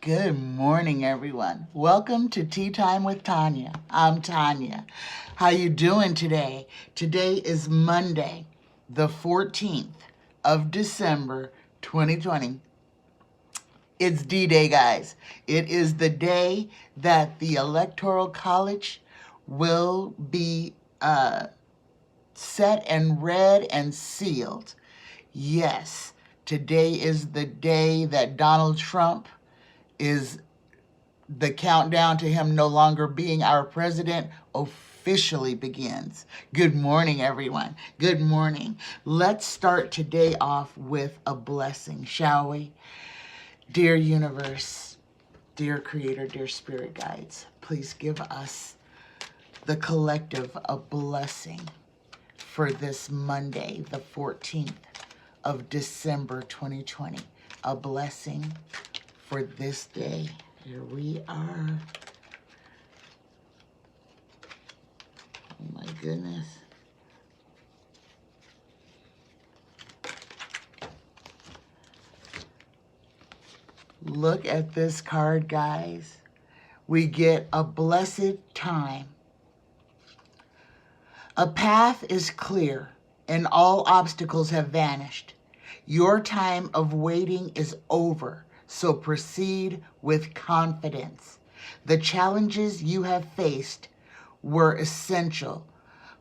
Good morning, everyone. Welcome to Tea Time with Tanya. I'm Tanya. How you doing today? Today is Monday, the 14th of December, 2020. It's D-Day, guys. It is the day that the Electoral College will be set and read and sealed. Yes, today is the day that Donald Trump is the countdown to him no longer being our president officially begins. Good morning, everyone. Good morning. Let's start today off with a blessing, shall we? Dear universe, dear creator, dear spirit guides, please give us, the collective, a blessing for this Monday, the 14th of December 2020. A blessing for this day. Here we are. Oh my goodness. Look at this card, guys. We get a blessed time. A path is clear and all obstacles have vanished. Your time of waiting is over, so proceed with confidence. The challenges you have faced were essential,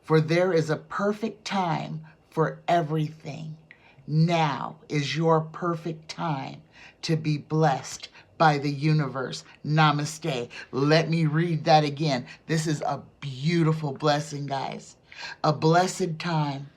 for there is a perfect time for everything. Now is your perfect time to be blessed by the universe. Namaste. Let me read that again. This is a beautiful blessing, guys. A blessed time.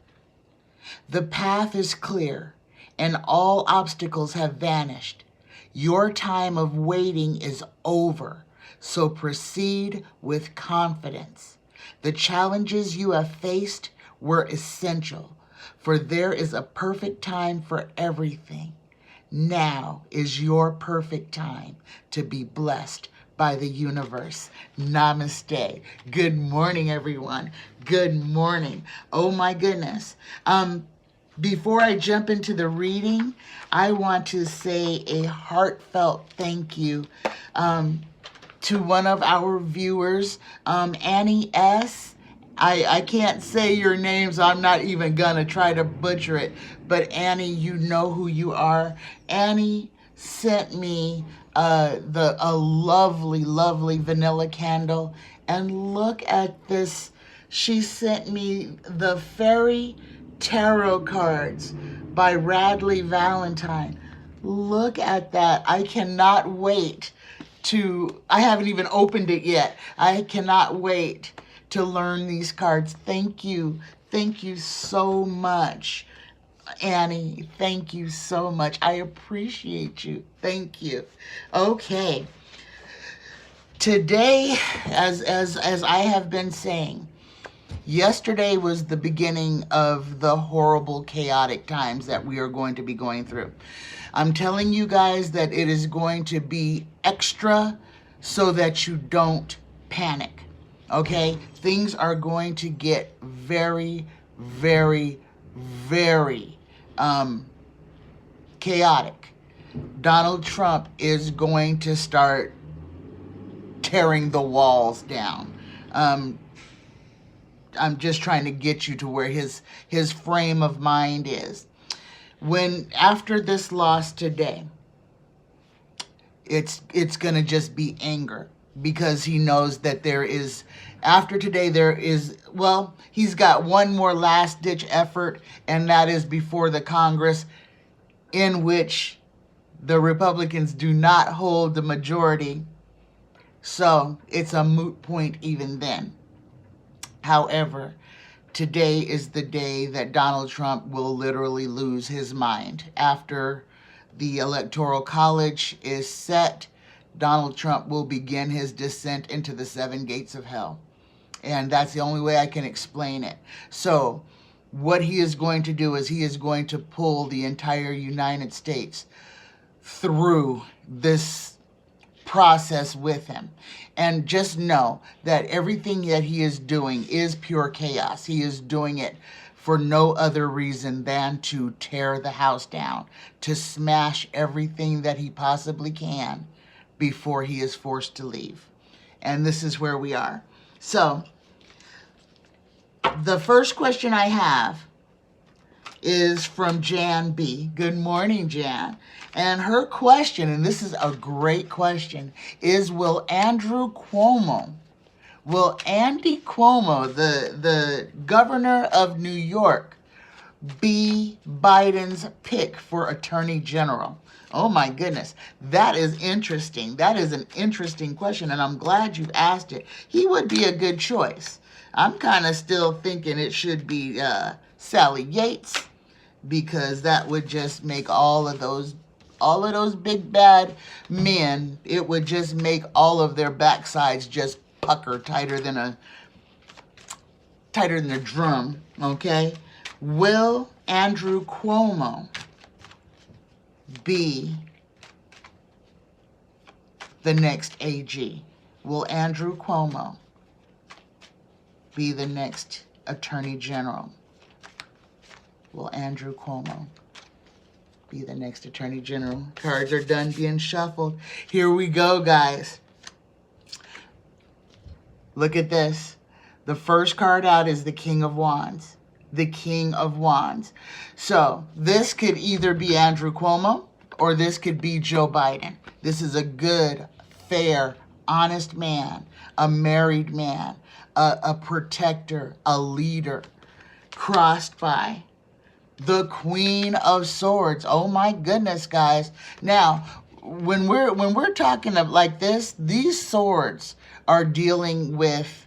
The path is clear and all obstacles have vanished. Your time of waiting is over, so proceed with confidence. The challenges you have faced were essential, for there is a perfect time for everything. Now is your perfect time to be blessed by the universe. Namaste. Good morning, everyone. Good morning. Oh my goodness. Before I jump into the reading, I want to say a heartfelt thank you to one of our viewers, Annie S. I can't say your name, so I'm not even gonna try to butcher it. But Annie, you know who you are. Annie sent me a lovely, lovely vanilla candle. And look at this. She sent me the Fairy Tarot cards by Radley Valentine. Look at that. I cannot wait I haven't even opened it yet. I cannot wait to learn these cards. Thank you. Thank you so much, Annie. Thank you so much. I appreciate you. Thank you. Okay. Today, as I have been saying, yesterday was the beginning of the horrible, chaotic times that we are going to be going through. I'm telling you guys that it is going to be extra so that you don't panic, okay? Things are going to get very, very, very chaotic. Donald Trump is going to start tearing the walls down. I'm just trying to get you to where his frame of mind is. After this loss today, it's going to just be anger, because he knows that after today, he's got one more last ditch effort, and that is before the Congress, in which the Republicans do not hold the majority. So it's a moot point even then. However, today is the day that Donald Trump will literally lose his mind. After the Electoral College is set, Donald Trump will begin his descent into the 7 gates of hell. And that's the only way I can explain it. So what he is going to do is he is going to pull the entire United States through this process with him. And just know that everything that he is doing is pure chaos. He is doing it for no other reason than to tear the house down, to smash everything that he possibly can before he is forced to leave. And this is where we are. So, the first question I have is from Jan B. Good morning, Jan. And her question, and this is a great question, is will Andy Cuomo, the governor of New York, be Biden's pick for attorney general? Oh my goodness, that is interesting. That is an interesting question, and I'm glad you've asked it. He would be a good choice. I'm kind of still thinking it should be Sally Yates, because that would just make all of those big bad men, it would just make all of their backsides just pucker tighter than a drum, okay? Will Andrew Cuomo be the next AG? Will Andrew Cuomo be the next Attorney General? Will Andrew Cuomo be the next Attorney General? Cards are done being shuffled. Here we go, guys. Look at this. The first card out is the King of Wands. The King of Wands. So this could either be Andrew Cuomo or this could be Joe Biden. This is a good, fair, honest man, a married man, a protector, a leader, crossed by the Queen of Swords. Oh my goodness, guys. Now, when we're talking of like this, these swords are dealing with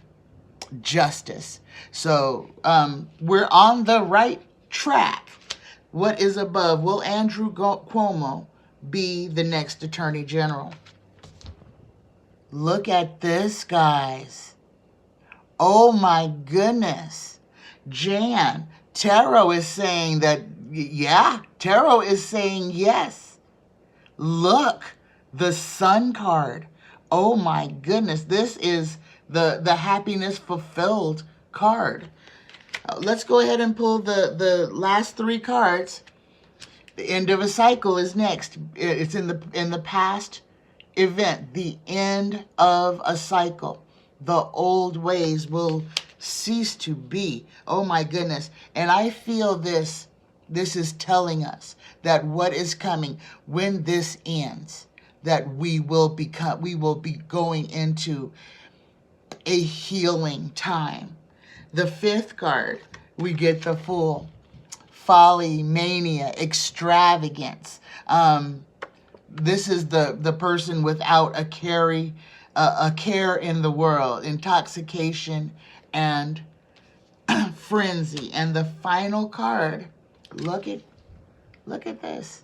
justice. So we're on the right track. What is above? Will Andrew Cuomo be the next Attorney General? Look at this, guys. Oh my goodness. Jan, Tarot is saying that, yeah, Tarot is saying yes. Look, the Sun card. Oh my goodness, this is the happiness fulfilled card. Let's go ahead and pull the last three cards. The end of a cycle is next. It's in the past event, the end of a cycle. The old ways will cease to be. Oh my goodness. And I feel this is telling us that what is coming when this ends, that we will be going into a healing time. The fifth card, we get the Fool. Folly, mania, extravagance. This is the person without a care in the world, intoxication and frenzy. And the final card, look at this.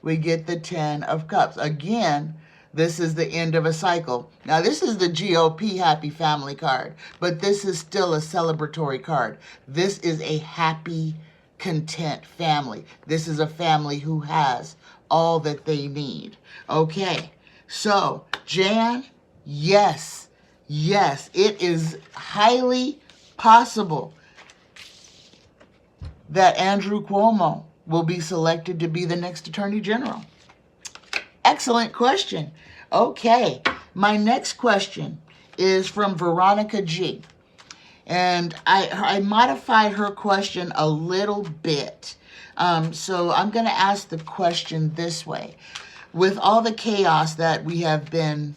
We get the 10 of Cups. Again, this is the end of a cycle. Now, this is the GOP Happy Family card, but this is still a celebratory card. This is a happy, content family. This is a family who has all that they need. Okay, so, Jan, yes, it is highly possible that Andrew Cuomo will be selected to be the next Attorney General. Excellent question. Okay, my next question is from Veronica G. And I modified her question a little bit. So I'm going to ask the question this way. With all the chaos that we have been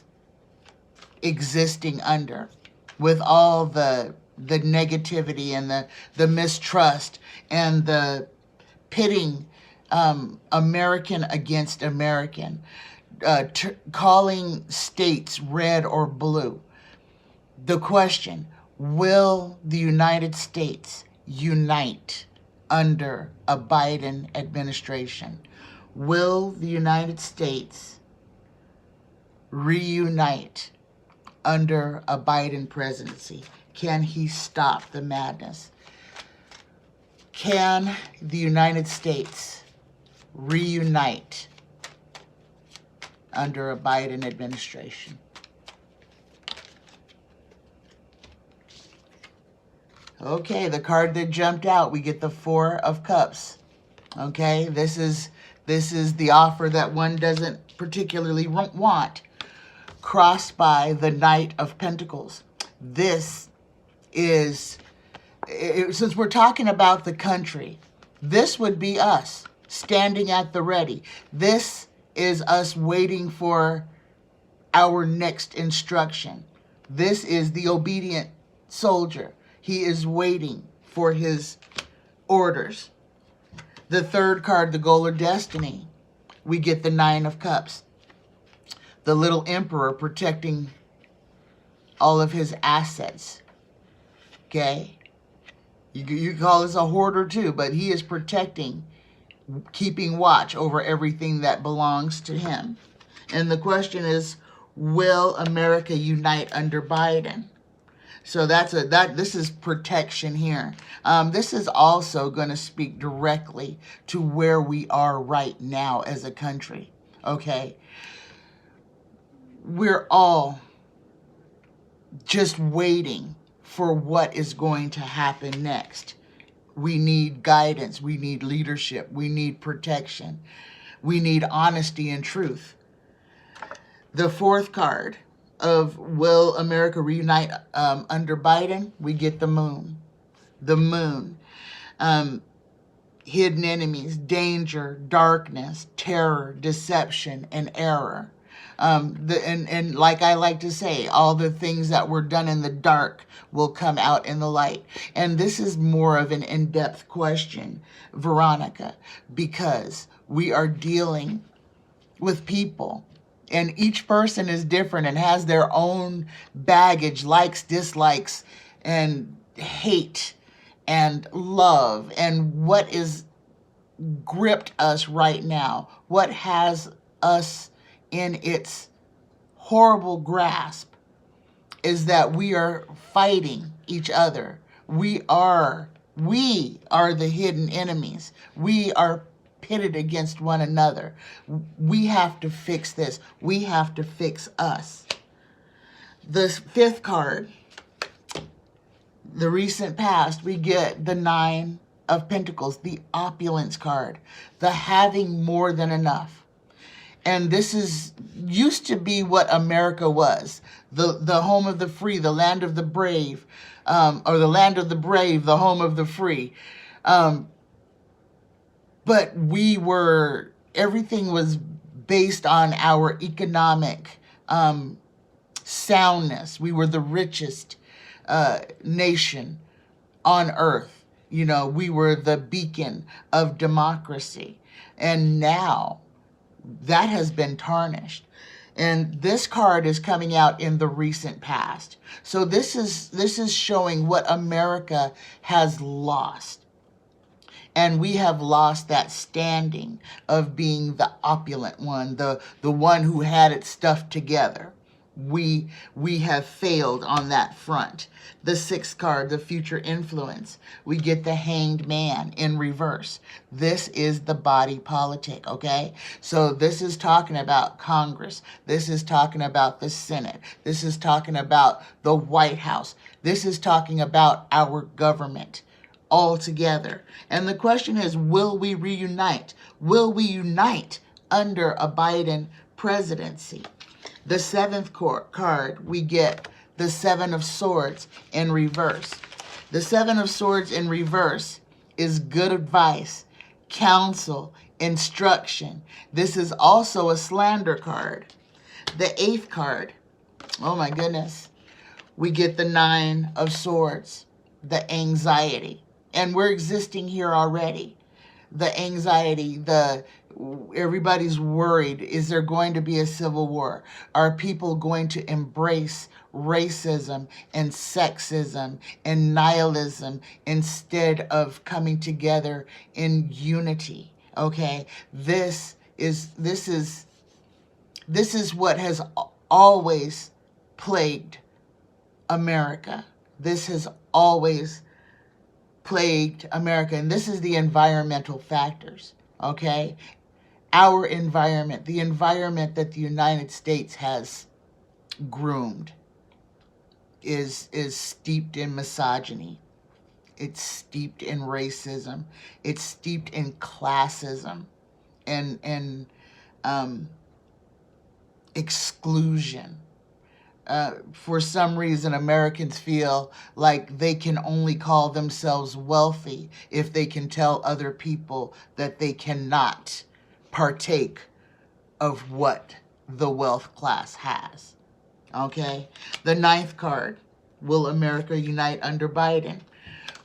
existing under, with all the negativity and the mistrust and the pitting American against American, calling states red or blue. The question, will the United States unite under a Biden administration? Will the United States reunite under a Biden presidency? Can he stop the madness? Can the United States reunite under a Biden administration? Okay, the card that jumped out, we get the 4 of Cups. Okay, this is the offer that one doesn't particularly want. crossed by the Knight of Pentacles. This is, since we're talking about the country, this would be us standing at the ready. This is us waiting for our next instruction. This is the obedient soldier. He is waiting for his orders. The third card, the goal or destiny, we get the Nine of Cups. The little emperor protecting all of his assets. Okay? You call this a hoarder too, but he is protecting, keeping watch over everything that belongs to him. And the question is, will America unite under Biden? So this is protection here. This is also going to speak directly to where we are right now as a country. Okay? We're all just waiting for what is going to happen next. We need guidance. We need leadership. We need protection. We need honesty and truth. The fourth card of will America reunite under Biden, we get the moon. The moon. Hidden enemies, danger, darkness, terror, deception, and error. And like I like to say, all the things that were done in the dark will come out in the light. And this is more of an in-depth question, Veronica, because we are dealing with people. And each person is different and has their own baggage, likes, dislikes, and hate and love. And what is gripped us right now, what has us in its horrible grasp, is that we are fighting each other. We are the hidden enemies. We are pitted against one another. We have to fix this. We have to fix us. The fifth card, the recent past, we get the Nine of Pentacles, the opulence card, the having more than enough. And this used to be what America was, the home of the free, the land of the brave, or the land of the brave, the home of the free. But everything was based on our economic soundness. We were the richest nation on earth. You know, we were the beacon of democracy. And now that has been tarnished. And this card is coming out in the recent past. So this is showing what America has lost. And we have lost that standing of being the opulent one, the one who had its stuff together. We have failed on that front. The sixth card, the future influence, we get the Hanged Man in reverse. This is the body politic, okay? So this is talking about Congress. This is talking about the Senate. This is talking about the White House. This is talking about our government all together. And the question is, will we reunite? Will we unite under a Biden presidency? The seventh card, we get the Seven of Swords in reverse. The Seven of Swords in reverse is good advice, counsel, instruction. This is also a slander card. The eighth card, oh my goodness, we get the Nine of Swords, the anxiety. And we're existing here already. The anxiety, everybody's worried. Is there going to be a civil war? Are people going to embrace racism and sexism and nihilism instead of coming together in unity? Okay, this is what has always plagued America. This has always plagued America, and this is the environmental factors, okay? Our environment, the environment that the United States has groomed is steeped in misogyny. It's steeped in racism. It's steeped in classism and exclusion. for some reason, Americans feel like they can only call themselves wealthy if they can tell other people that they cannot partake of what the wealth class has. Okay? The ninth card, will America unite under Biden?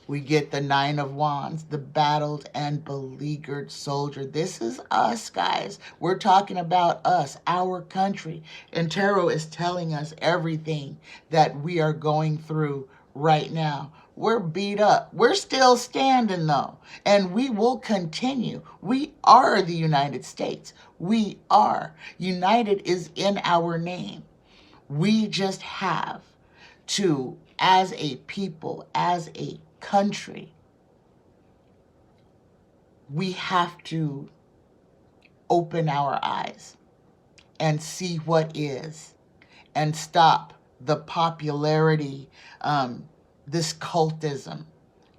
We get the Nine of Wands, the battled and beleaguered soldier. This is us, guys. We're talking about us, our country. And Tarot is telling us everything that we are going through right now. We're beat up. We're still standing, though. And we will continue. We are the United States. We are. United is in our name. We just have to, as a people, as a country, we have to open our eyes and see what is, and stop the popularity, this cultism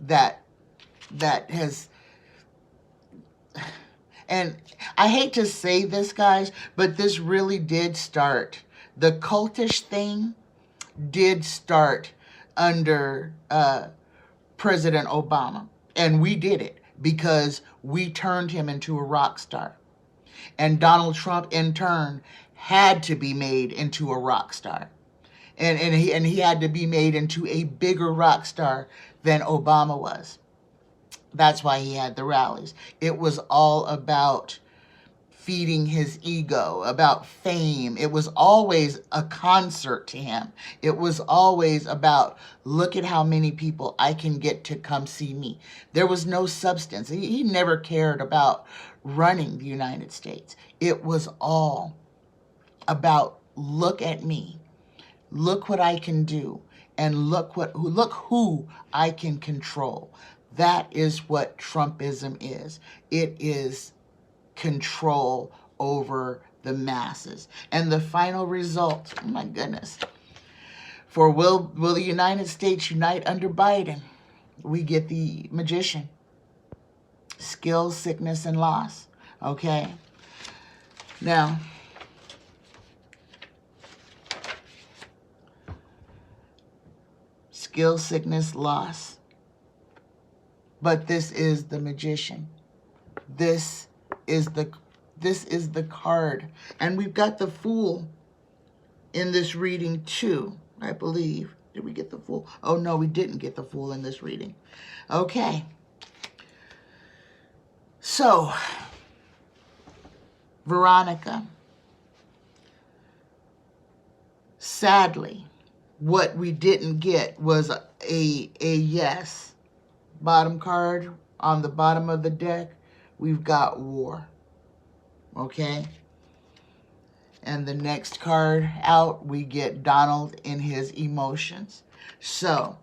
that has, and I hate to say this, guys, but this really did start, the cultish thing did start under President Obama. And we did it because we turned him into a rock star. And Donald Trump, in turn, had to be made into a rock star. And he had to be made into a bigger rock star than Obama was. That's why he had the rallies. It was all about feeding his ego, about fame. It was always a concert to him. It was always about, look at how many people I can get to come see me. There was no substance. He never cared about running the United States. It was all about, look at me. Look what I can do. And look who I can control. That is what Trumpism is. It is control over the masses. And the final result, oh my goodness, for will the United States unite under Biden? We get the Magician. Skill, sickness, and loss. Okay? Now, skill, sickness, loss. But this is the Magician. This is the card. And we've got the Fool in this reading too, I believe. Did we get the Fool? Oh no, we didn't get the Fool in this reading. Okay. So, Veronica, sadly, what we didn't get was a yes. Bottom card on the bottom of the deck, we've got War. Okay? And the next card out, we get Donald in his emotions. So,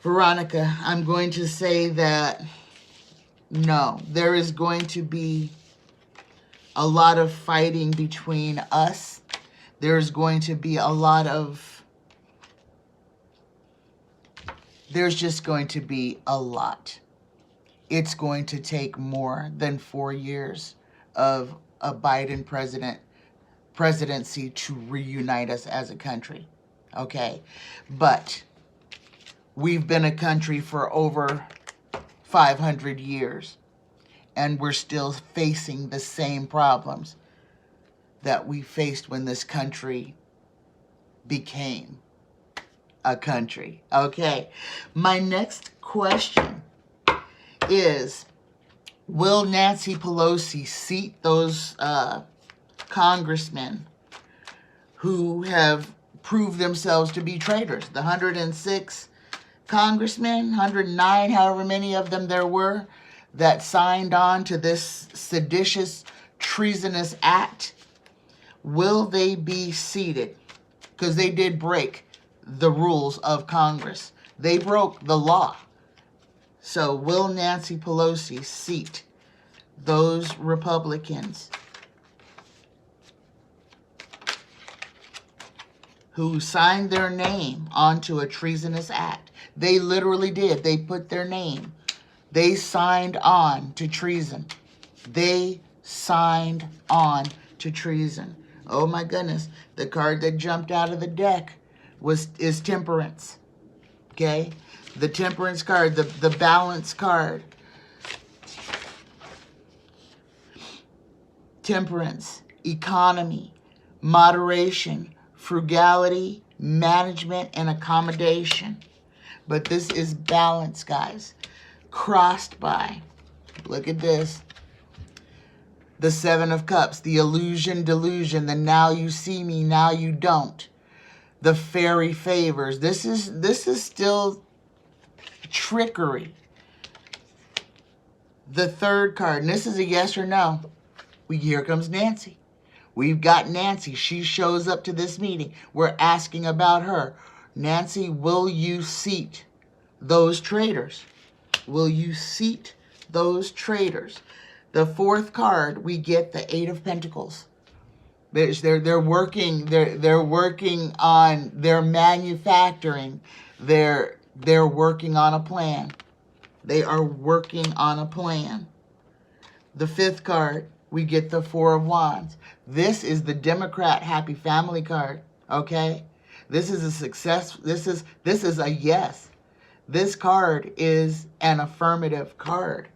Veronica, I'm going to say that no, there is going to be a lot of fighting between us. There's going to be a lot of, there's just going to be a lot. It's going to take more than 4 years of a Biden presidency to reunite us as a country. Okay? But we've been a country for over 500 years, and we're still facing the same problems that we faced when this country became a country. Okay? My next question is, will Nancy Pelosi seat those congressmen who have proved themselves to be traitors? The 106 congressmen, 109, however many of them there were, that signed on to this seditious, treasonous act. Will they be seated? Because they did break the rules of Congress. They broke the law. So will Nancy Pelosi seat those Republicans who signed their name onto a treasonous act? They literally did. They put their name. They signed on to treason. They signed on to treason. Oh my goodness. The card that jumped out of the deck is Temperance. Okay? The Temperance card, the Balance card. Temperance, economy, moderation, frugality, management, and accommodation. But this is balance, guys. Crossed by, look at this, the Seven of Cups, the illusion, delusion, the now you see me, now you don't. The fairy favors. This is still trickery. The third card, and this is a yes or no. Here comes Nancy. We've got Nancy. She shows up to this meeting. We're asking about her. Nancy, will you seat those traitors? Will you seat those traitors? The fourth card, we get the Eight of Pentacles. They're working on, they're manufacturing, they're working on a plan. They are working on a plan. The fifth card, we get the Four of Wands. This is the Democrat Happy Family card, okay? This is a success. This is a yes. This card is an affirmative card.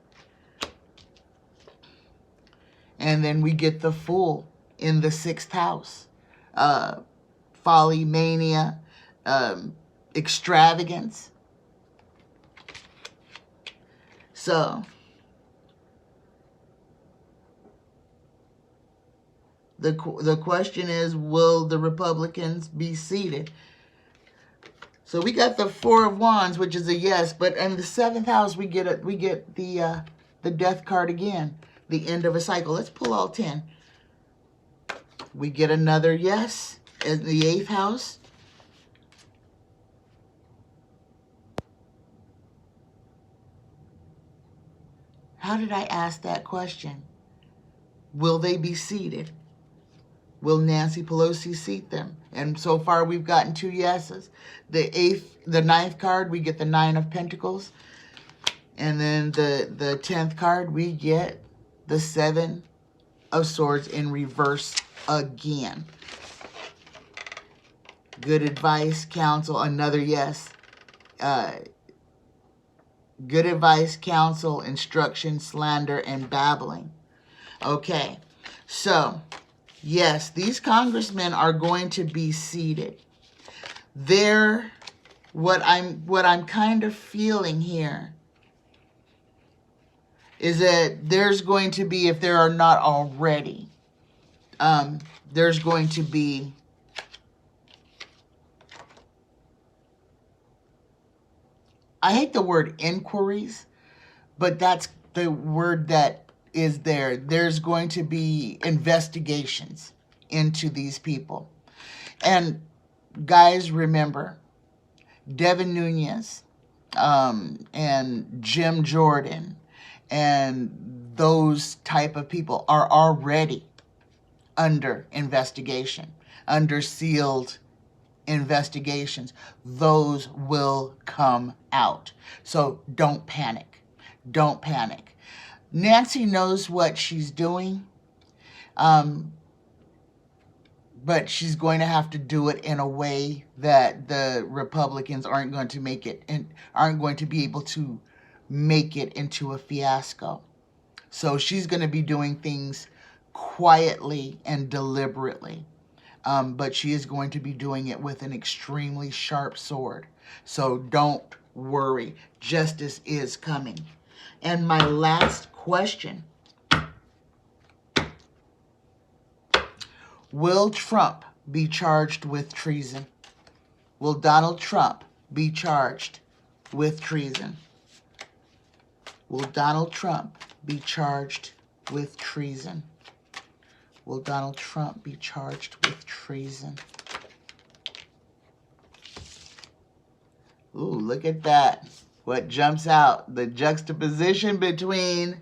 And then we get the Fool in the sixth house. Folly, mania, extravagance. So, the question is, will the Republicans be seated? So we got the Four of Wands, which is a yes, but in the seventh house we get the Death card again, the end of a cycle. Let's pull all 10. We get another yes in the eighth house. How did I ask that question? Will they be seated? Will Nancy Pelosi seat them? And so far we've gotten 2 yeses. The ninth card, we get the Nine of Pentacles. And then the 10th card, we get the Seven of Swords in reverse again. Good advice, counsel, another yes. Good advice, counsel, instruction, slander, and babbling. Okay, so yes, these congressmen are going to be seated. What I'm kind of feeling here is that there's going to be, if there are not already, there's going to be I hate the word inquiries, but that's the word that is there. There's going to be investigations into these people. And guys, remember, Devin Nunes and Jim Jordan and those type of people are already under investigation, under sealed investigations. Those will come out. So don't panic. Don't panic. Nancy knows what she's doing, but she's going to have to do it in a way that the Republicans aren't going to make it and aren't going to be able to make it into a fiasco. So she's going to be doing things quietly and deliberately. But she is going to be doing it with an extremely sharp sword. So don't worry. Justice is coming. And my last question. Will Trump be charged with treason? Will Donald Trump be charged with treason? Will Donald Trump be charged with treason? Will Donald Trump be charged with treason? Ooh, look at that. What jumps out? The juxtaposition between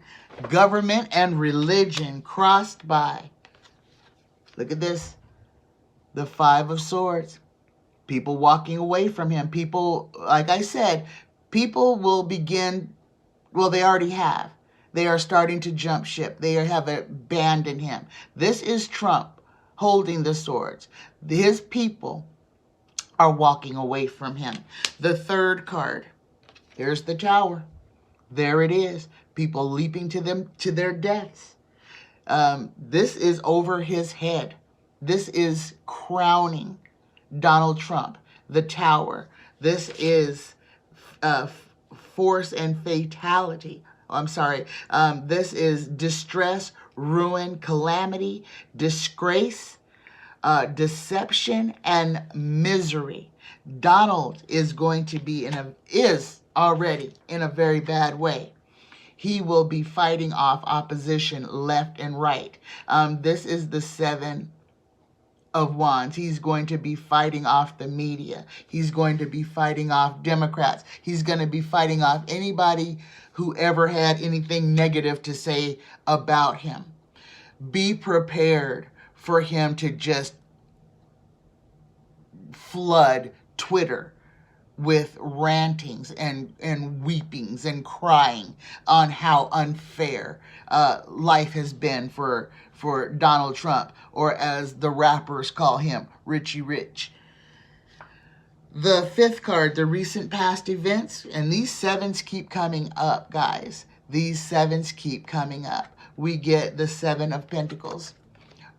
government and religion crossed by. Look at this. The Five of Swords. People walking away from him. People, like I said, people will begin, well, they already have. They are starting to jump ship. They have abandoned him. This is Trump holding the swords. His people are walking away from him. The third card, here's the tower. There it is. People leaping to their deaths. This is over his head. This is crowning Donald Trump. The tower. This is force and fatality. I'm sorry. This is distress, ruin, calamity, disgrace, deception, and misery. Donald is going to be is already in a very bad way. He will be fighting off opposition left and right. This is the Seven of Wands. He's going to be fighting off the media. He's going to be fighting off Democrats. He's going to be fighting off anybody who ever had anything negative to say about him. Be prepared for him to just flood Twitter with rantings and weepings and crying on how unfair life has been for Donald Trump, or as the rappers call him, Richie Rich. The fifth card, the recent past events, and these sevens keep coming up, guys. These sevens keep coming up. We get the Seven of Pentacles,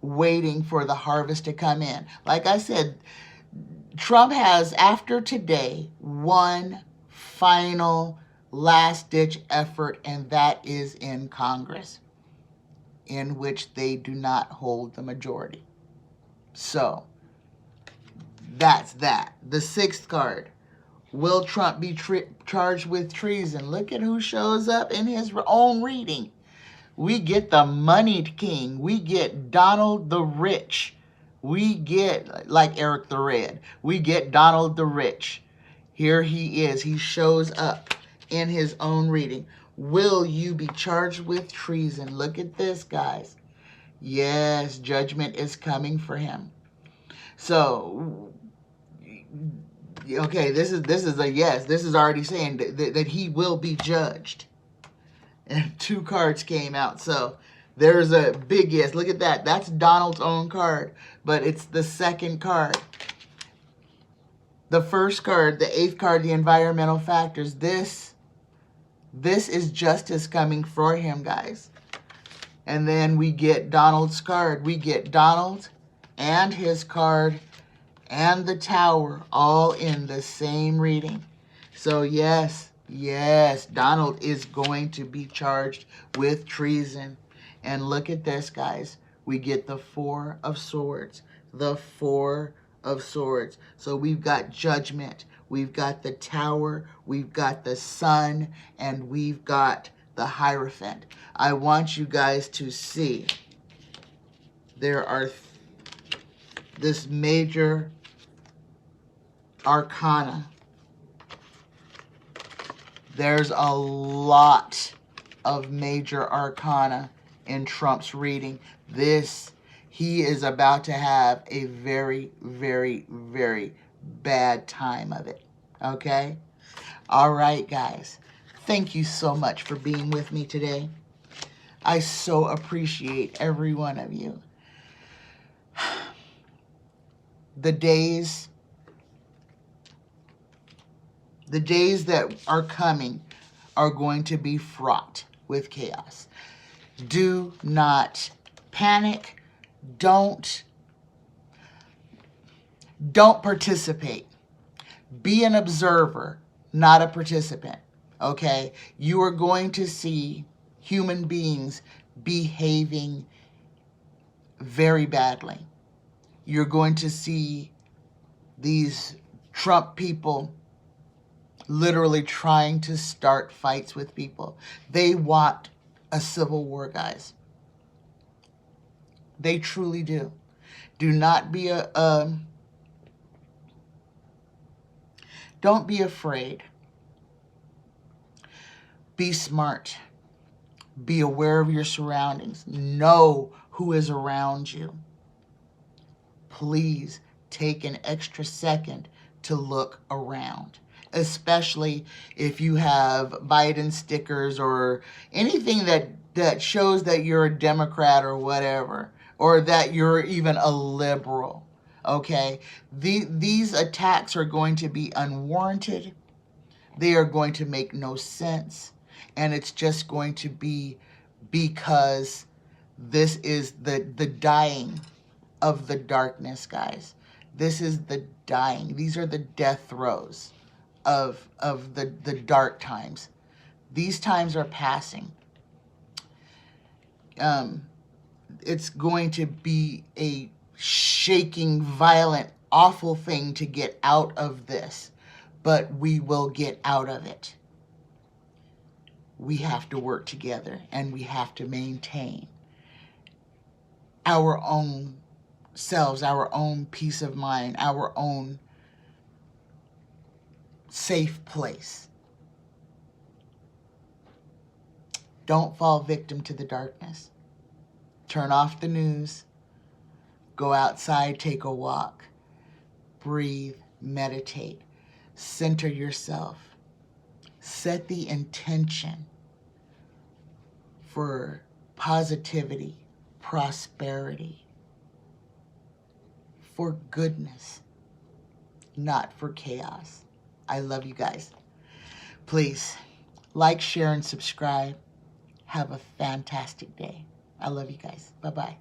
waiting for the harvest to come in. Like I said, Trump has, after today, one final last-ditch effort, and that is in Congress, in which they do not hold the majority. So, that's that. The sixth card, will Trump be charged with treason? Look at who shows up in his own reading. We get the moneyed king. We get Donald the Rich. We get, like Eric the Red, we get Donald the Rich. Here he is. He shows up in his own reading. Will you be charged with treason? Look at this, guys. Yes, judgment is coming for him. So, okay, this is a yes. This is already saying that he will be judged. And two cards came out, so there's a big yes. Look at that. That's Donald's own card, but it's the second card. The first card, the eighth card, the environmental factors. This is justice coming for him, guys. And then we get Donald's card. We get Donald and his card and the tower all in the same reading. So yes, Donald is going to be charged with treason. And look at this, guys. We get the Four of Swords. The Four of Swords. So we've got judgment. We've got the tower. We've got the sun. And we've got the Hierophant. I want you guys to see there are this major arcana. There's a lot of major arcana in Trump's reading. He is about to have a very, very, very bad time of it. Okay? All right, guys. Thank you so much for being with me today. I so appreciate every one of you. The days that are coming are going to be fraught with chaos. Do not panic. Don't participate. Be an observer, not a participant. Okay? You are going to see human beings behaving very badly. You're going to see these Trump people literally trying to start fights with people. They want a civil war, guys. They truly do. Do not be don't be afraid. Be smart. Be aware of your surroundings. Know who is around you. Please take an extra second to look around, especially if you have Biden stickers or anything that shows that you're a Democrat or whatever. or that you're even a liberal. Okay? These attacks are going to be unwarranted. They are going to make no sense. And it's just going to be because this is the dying of the darkness, guys. This is the dying. These are the death throes of the dark times. These times are passing. It's going to be a shaking, violent, awful thing to get out of this, but we will get out of it. We have to work together, and we have to maintain our own selves, our own peace of mind, our own safe place. Don't fall victim to the darkness. Turn off the news. Go outside, take a walk. Breathe, meditate. Center yourself. Set the intention for positivity, prosperity, for goodness, not for chaos. I love you guys. Please like, share, and subscribe. Have a fantastic day. I love you guys. Bye-bye.